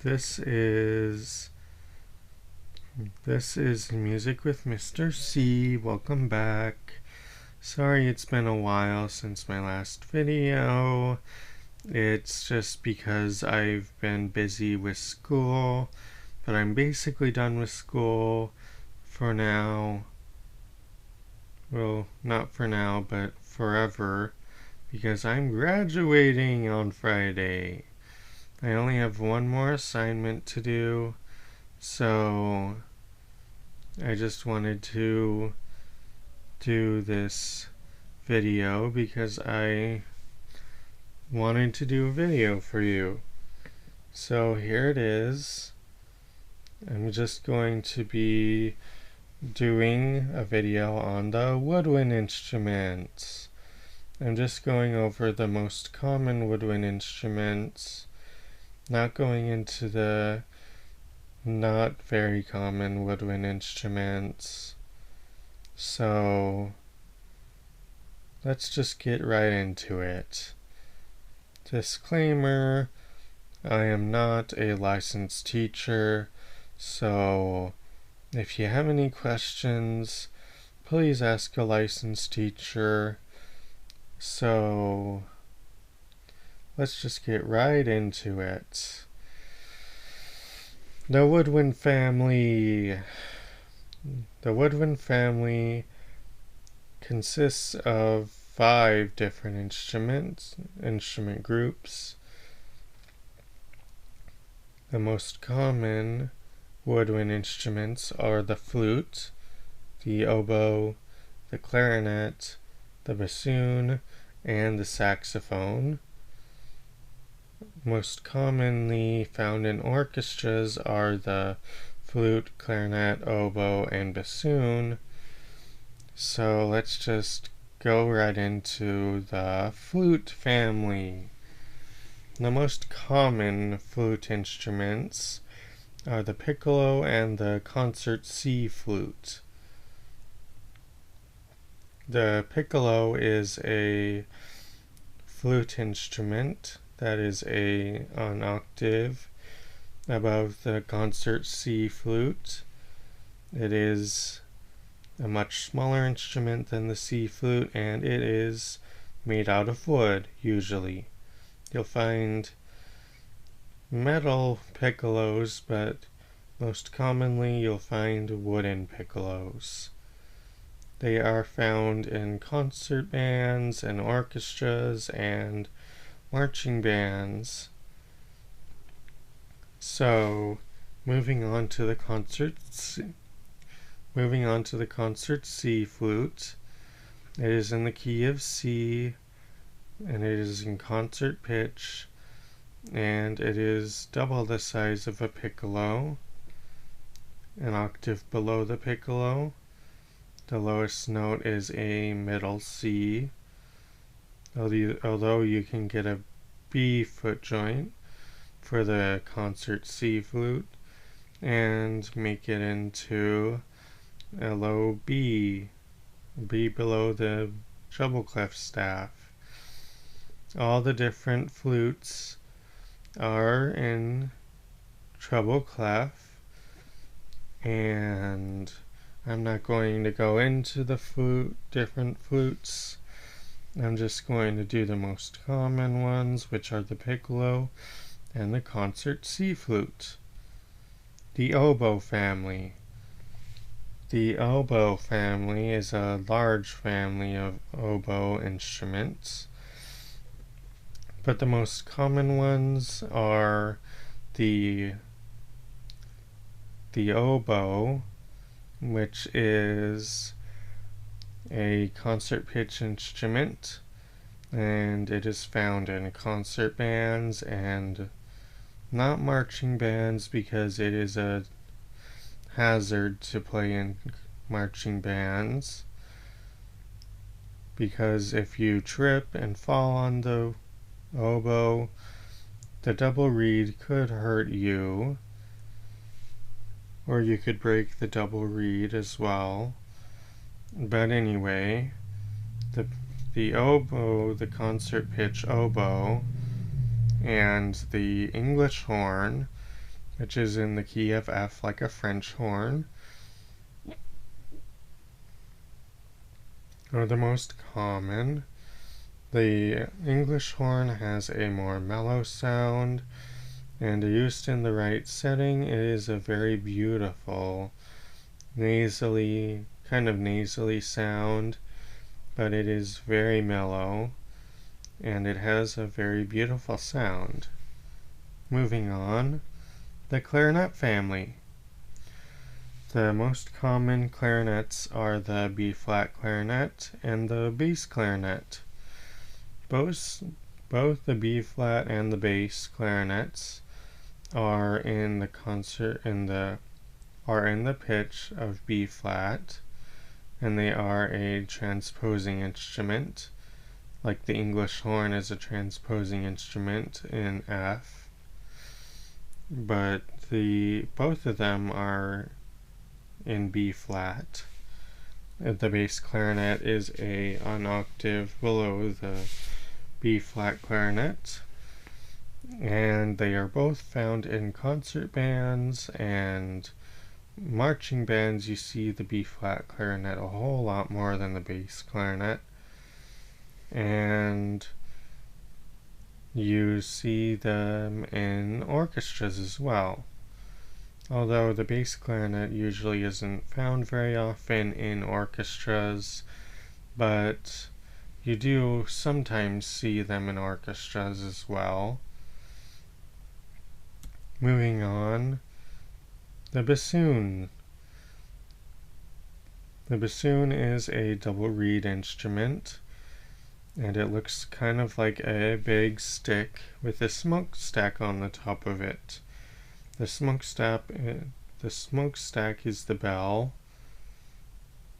This is Music with Mr. C. Welcome back. Sorry it's been a while since my last video. It's just because I've been busy with school, but I'm basically done with school for now. Well, not for now, but forever, because I'm graduating on Friday. I only have one more assignment to do, so I just wanted to do this video because I wanted to do a video for you. So here it is. I'm just going to be doing a video on the woodwind instruments. I'm just going over the most common woodwind instruments, not going into the not very common woodwind instruments. So let's just get right into it. Disclaimer, I am not a licensed teacher, so if you have any questions, please ask a licensed teacher. So let's just get right into it. The woodwind family. The woodwind family consists of 5 different instrument groups. The most common woodwind instruments are the flute, the oboe, the clarinet, the bassoon, and the saxophone. Most commonly found in orchestras are the flute, clarinet, oboe, and bassoon. So let's just go right into the flute family. The most common flute instruments are the piccolo and the concert C flute. The piccolo is a flute instrument that is an octave above the concert C flute. It is a much smaller instrument than the C flute, and it is made out of wood, usually. You'll find metal piccolos, but most commonly you'll find wooden piccolos. They are found in concert bands and orchestras and marching bands. So, moving on to the concert C flute. It is in the key of C, and it is in concert pitch, and it is double the size of a piccolo, an octave below the piccolo. The lowest note is a middle C, although you can get a B foot joint for the concert C flute and make it into a low B below the treble clef staff. All the different flutes are in treble clef, and I'm not going to go into the different flutes. I'm just going to do the most common ones, which are the piccolo and the concert C flute. The oboe family. The oboe family is a large family of oboe instruments, but the most common ones are the oboe, which is a concert pitch instrument, and it is found in concert bands and not marching bands, because it is a hazard to play in marching bands, because if you trip and fall on the oboe, the double reed could hurt you, or you could break the double reed as well. But anyway, the oboe, the concert pitch oboe, and the English horn which is in the key of F like a French horn, are the most common. The English horn has a more mellow sound, and used in the right setting, it is a very beautiful, kind of nasally sound, but it is very mellow, and it has a very beautiful sound. Moving on, the clarinet family. The most common clarinets are the B-flat clarinet and the bass clarinet. Both the B-flat and the bass clarinets are in the pitch of B-flat, and they are a transposing instrument, like the English horn is a transposing instrument in F. But both of them are in B-flat. The bass clarinet is an octave below the B-flat clarinet, and they are both found in concert bands and marching bands. You see the B-flat clarinet a whole lot more than the bass clarinet, and you see them in orchestras as well. Although the bass clarinet usually isn't found very often in orchestras, but you do sometimes see them in orchestras as well. Moving on, the bassoon. The bassoon is a double reed instrument, and it looks kind of like a big stick with a smokestack on the top of it. The smokestack is the bell,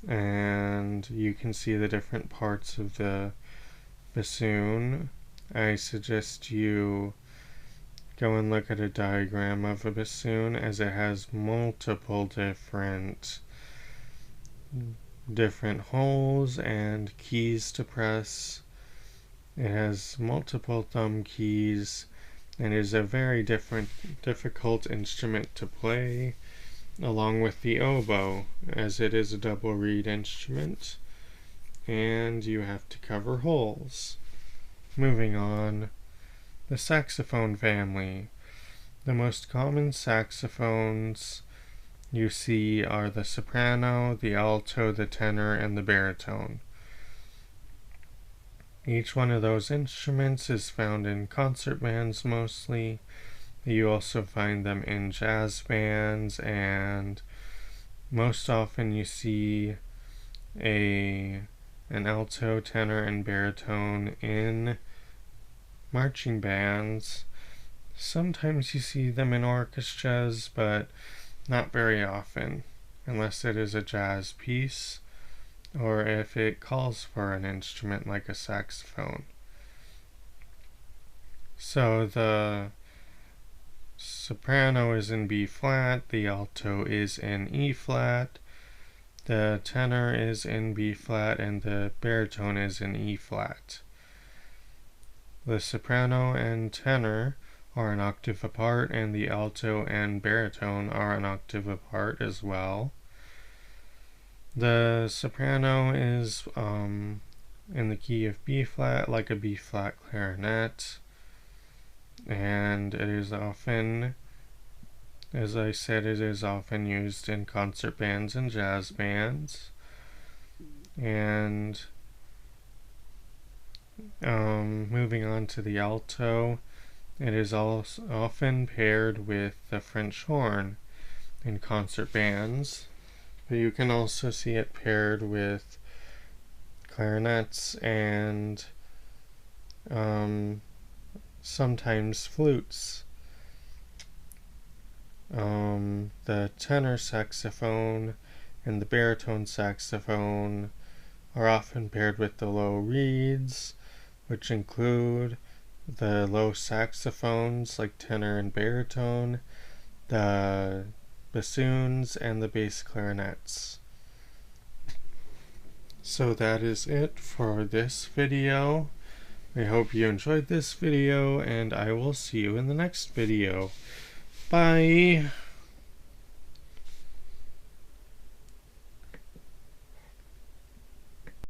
and you can see the different parts of the bassoon. I suggest you go and look at a diagram of a bassoon, as it has multiple different holes and keys to press. It has multiple thumb keys, and is a very difficult instrument to play, along with the oboe, as it is a double reed instrument, and you have to cover holes. Moving on, the saxophone family. The most common saxophones you see are the soprano, the alto, the tenor, and the baritone. Each one of those instruments is found in concert bands mostly. You also find them in jazz bands, and most often you see an alto, tenor, and baritone in marching bands. Sometimes you see them in orchestras, but not very often, unless it is a jazz piece, or if it calls for an instrument like a saxophone. So the soprano is in B flat, the alto is in E flat, the tenor is in B flat, and the baritone is in E flat. The soprano and tenor are an octave apart, and the alto and baritone are an octave apart as well. The soprano is in the key of B flat, like a B flat clarinet, and it is often, as I said, it is often used in concert bands and jazz bands. And moving on to the alto, it is also often paired with the French horn in concert bands, but you can also see it paired with clarinets and sometimes flutes. The tenor saxophone and the baritone saxophone are often paired with the low reeds, which include the low saxophones like tenor and baritone, the bassoons, and the bass clarinets. So that is it for this video. I hope you enjoyed this video, and I will see you in the next video. Bye.